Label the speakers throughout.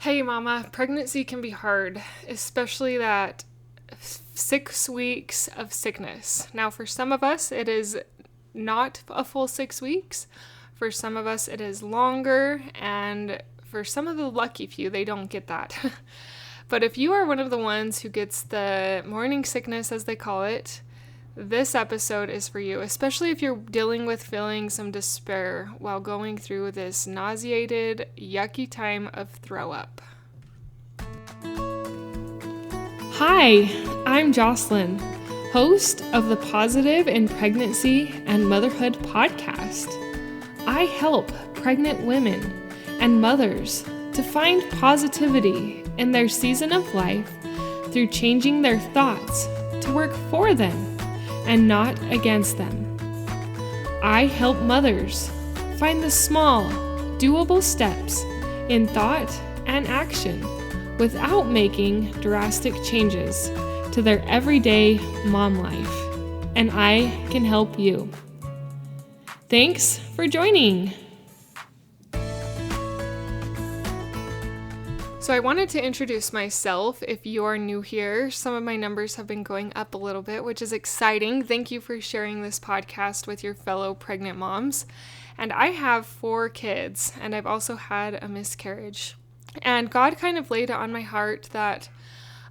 Speaker 1: Hey mama, pregnancy can be hard, especially that 6 weeks of sickness. Now, for some of us, it is not a full 6 weeks. For some of us, it is longer, and for some of the lucky few, they don't get that. But if you are one of the ones who gets the morning sickness, as they call it, this episode is for you, especially if you're dealing with feeling some despair while going through this nauseated, yucky time of throw up. Hi, I'm Jocelyn, host of the Positive in Pregnancy and Motherhood podcast. I help pregnant women and mothers to find positivity in their season of life through changing their thoughts to work for them and not against them. I help mothers find the small, doable steps in thought and action without making drastic changes to their everyday mom life. And I can help you. Thanks for joining. So I wanted to introduce myself if you are new here. Some of my numbers have been going up a little bit, which is exciting. Thank you for sharing this podcast with your fellow pregnant moms. And I have 4 kids, and I've also had a miscarriage. And God kind of laid it on my heart that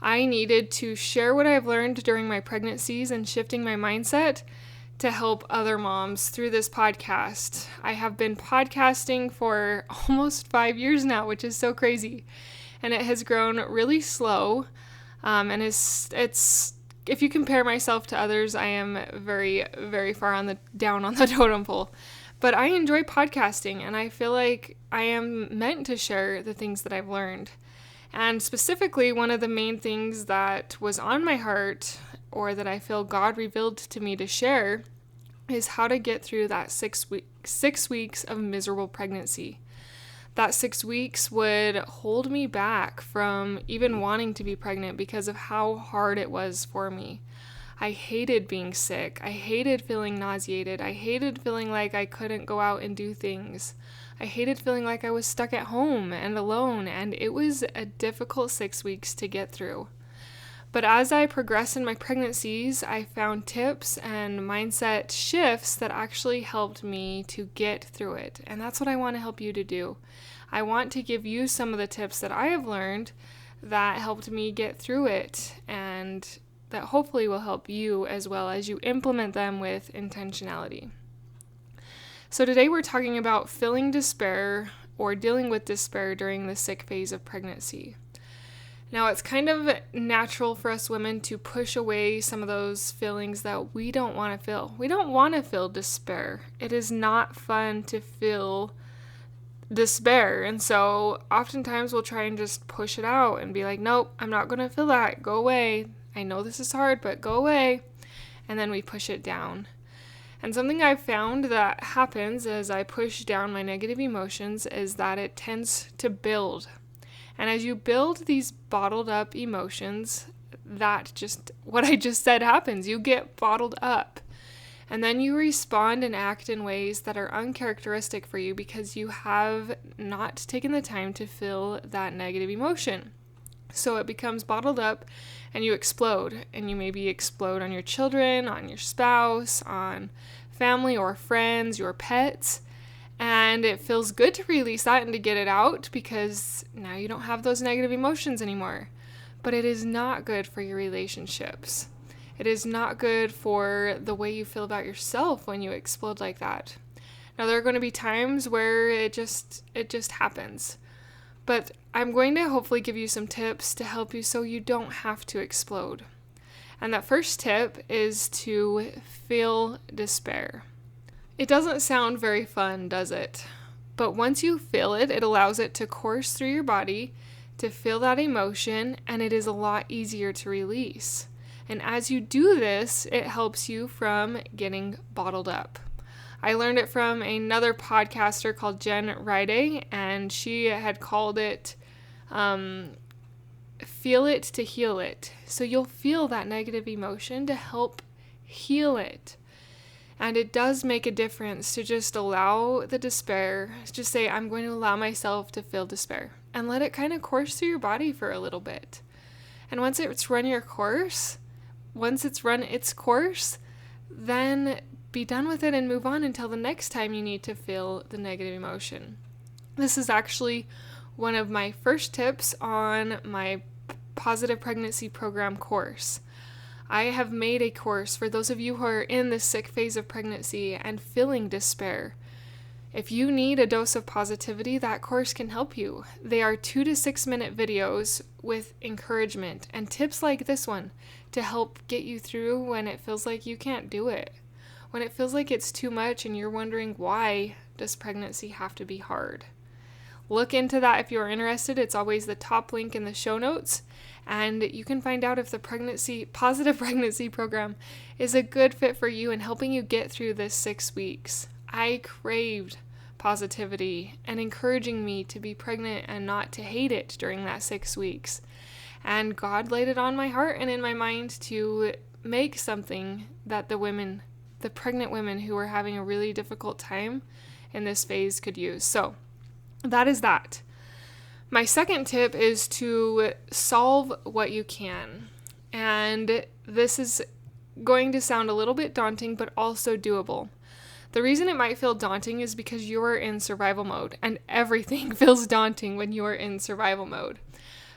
Speaker 1: I needed to share what I've learned during my pregnancies and shifting my mindset to help other moms through this podcast. I have been podcasting for almost 5 years now, which is so crazy. And it has grown really slow. And it's if you compare myself to others, I am very, very far down on the totem pole. But I enjoy podcasting, and I feel like I am meant to share the things that I've learned. And specifically, one of the main things that was on my heart, or that I feel God revealed to me to share, is how to get through that 6 weeks of miserable pregnancy. That 6 weeks would hold me back from even wanting to be pregnant because of how hard it was for me. I hated being sick. I hated feeling nauseated. I hated feeling like I couldn't go out and do things. I hated feeling like I was stuck at home and alone, and it was a difficult 6 weeks to get through. But as I progressed in my pregnancies, I found tips and mindset shifts that actually helped me to get through it. And that's what I want to help you to do. I want to give you some of the tips that I have learned that helped me get through it, and that hopefully will help you as well as you implement them with intentionality. So today we're talking about feeling despair or dealing with despair during the sick phase of pregnancy. Now, it's kind of natural for us women to push away some of those feelings that we don't want to feel. We don't want to feel despair. It is not fun to feel despair. And so oftentimes we'll try and just push it out and be like, nope, I'm not going to feel that. Go away. I know this is hard, but go away. And then we push it down. And something I've found that happens as I push down my negative emotions is that it tends to build. And as you build these bottled up emotions, what I just said happens. You get bottled up. And then you respond and act in ways that are uncharacteristic for you because you have not taken the time to feel that negative emotion. So it becomes bottled up and you explode. And you maybe explode on your children, on your spouse, on family or friends, your pets. And it feels good to release that and to get it out because now you don't have those negative emotions anymore. But it is not good for your relationships. It is not good for the way you feel about yourself when you explode like that. Now, there are going to be times where it just happens. But I'm going to hopefully give you some tips to help you so you don't have to explode. And that first tip is to feel despair. It doesn't sound very fun, does it? But once you feel it, it allows it to course through your body, to feel that emotion, and it is a lot easier to release. And as you do this, it helps you from getting bottled up. I learned it from another podcaster called Jen Ride, and she had called it feel it to heal it. So you'll feel that negative emotion to help heal it. And it does make a difference to just allow the despair. Just say, I'm going to allow myself to feel despair. and let it kind of course through your body for a little bit. And once it's run its course, then be done with it and move on until the next time you need to feel the negative emotion. This is actually one of my first tips on my Positive Pregnancy Program course. I have made a course for those of you who are in the sick phase of pregnancy and feeling despair. If you need a dose of positivity, that course can help you. They are 2 to 6 minute videos with encouragement and tips like this one to help get you through when it feels like you can't do it. When it feels like it's too much and you're wondering, why does pregnancy have to be hard? Look into that if you're interested. It's always the top link in the show notes, and you can find out if the Positive Pregnancy Program is a good fit for you in helping you get through this 6 weeks. I craved positivity and encouraging me to be pregnant and not to hate it during that 6 weeks. And God laid it on my heart and in my mind to make something that the pregnant women who were having a really difficult time in this phase could use. So that is that. My second tip is to solve what you can. And this is going to sound a little bit daunting, but also doable. The reason it might feel daunting is because you're in survival mode, and everything feels daunting when you're in survival mode.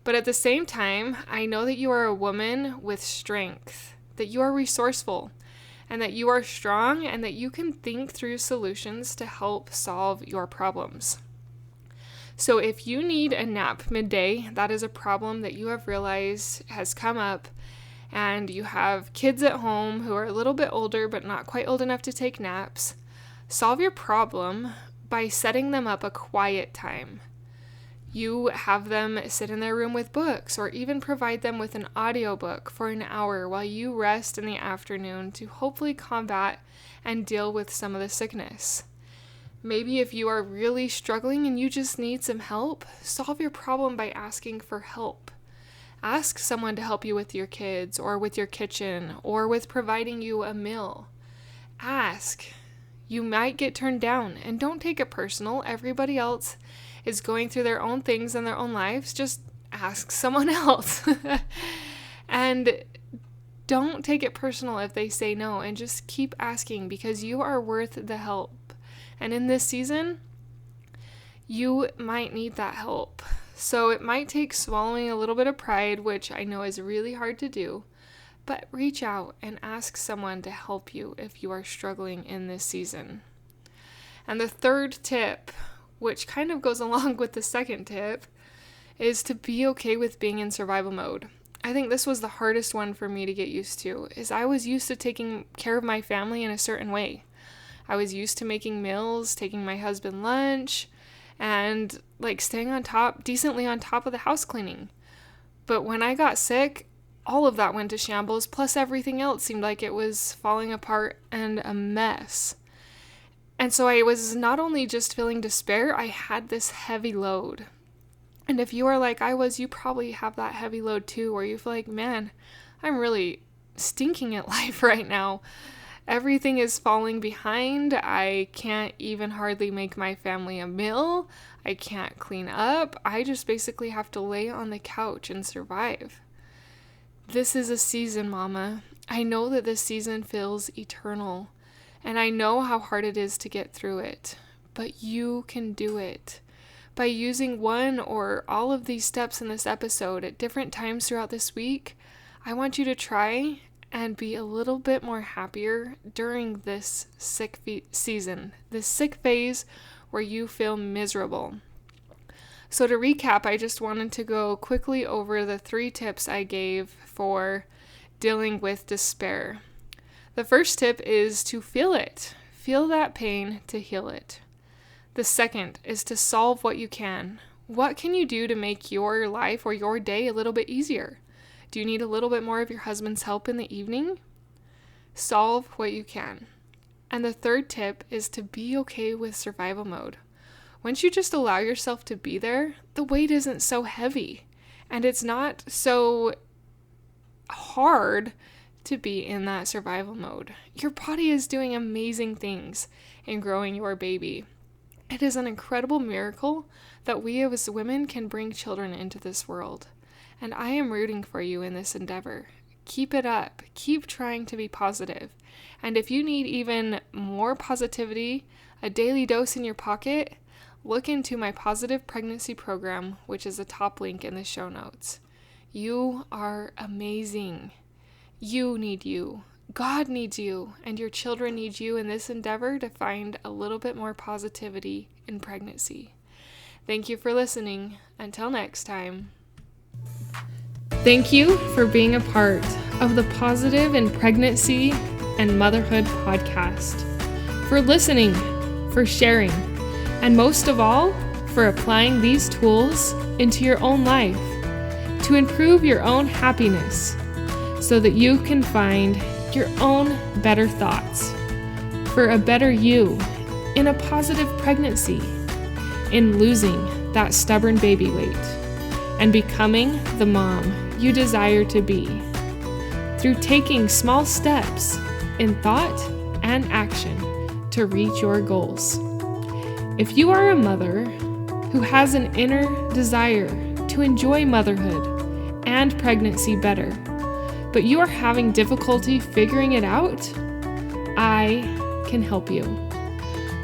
Speaker 1: But at the same time, I know that you are a woman with strength, that you are resourceful, and that you are strong, and that you can think through solutions to help solve your problems. So if you need a nap midday, that is a problem that you have realized has come up, and you have kids at home who are a little bit older but not quite old enough to take naps, solve your problem by setting them up a quiet time. You have them sit in their room with books, or even provide them with an audiobook for an hour while you rest in the afternoon to hopefully combat and deal with some of the sickness. Maybe if you are really struggling and you just need some help, solve your problem by asking for help. Ask someone to help you with your kids, or with your kitchen, or with providing you a meal. Ask. You might get turned down, and don't take it personal. Everybody else is going through their own things in their own lives. Just ask someone else. And don't take it personal if they say no, and just keep asking, because you are worth the help. And in this season, you might need that help. So it might take swallowing a little bit of pride, which I know is really hard to do, but reach out and ask someone to help you if you are struggling in this season. And the third tip, which kind of goes along with the second tip, is to be okay with being in survival mode. I think this was the hardest one for me to get used to, is I was used to taking care of my family in a certain way. I was used to making meals, taking my husband lunch, and staying decently on top of the house cleaning. But when I got sick, all of that went to shambles, plus everything else seemed like it was falling apart and a mess. And so I was not only just feeling despair, I had this heavy load. And if you are like I was, you probably have that heavy load too, where you feel like, man, I'm really stinking at life right now. Everything is falling behind. I can't even hardly make my family a meal. I can't clean up. I just basically have to lay on the couch and survive. This is a season, Mama. I know that this season feels eternal, and I know how hard it is to get through it, but you can do it. By using one or all of these steps in this episode at different times throughout this week, I want you to try and be a little bit more happier during this sick season, this sick phase where you feel miserable. So to recap, I just wanted to go quickly over the 3 tips I gave for dealing with despair. The first tip is to feel it. Feel that pain to heal it. The second is to solve what you can. What can you do to make your life or your day a little bit easier? Do you need a little bit more of your husband's help in the evening? Solve what you can. And the third tip is to be okay with survival mode. Once you just allow yourself to be there, the weight isn't so heavy. And it's not so hard to be in that survival mode. Your body is doing amazing things in growing your baby. It is an incredible miracle that we as women can bring children into this world. And I am rooting for you in this endeavor. Keep it up. Keep trying to be positive. And if you need even more positivity, a daily dose in your pocket, look into my Positive Pregnancy Program, which is a top link in the show notes. You are amazing. You need you. God needs you, and your children need you in this endeavor to find a little bit more positivity in pregnancy. Thank you for listening. Until next time. Thank you for being a part of the Positive in Pregnancy and Motherhood podcast, for listening, for sharing, and most of all, for applying these tools into your own life to improve your own happiness so that you can find your own better thoughts for a better you in a positive pregnancy, in losing that stubborn baby weight, and becoming the mom you desire to be through taking small steps in thought and action to reach your goals. If you are a mother who has an inner desire to enjoy motherhood and pregnancy better, but you are having difficulty figuring it out, I can help you.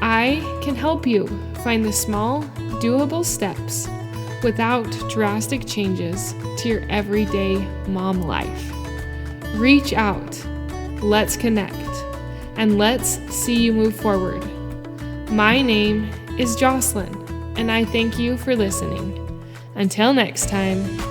Speaker 1: I can help you find the small, doable steps without drastic changes to your everyday mom life. Reach out, let's connect, and let's see you move forward. My name is Jocelyn, and I thank you for listening. Until next time.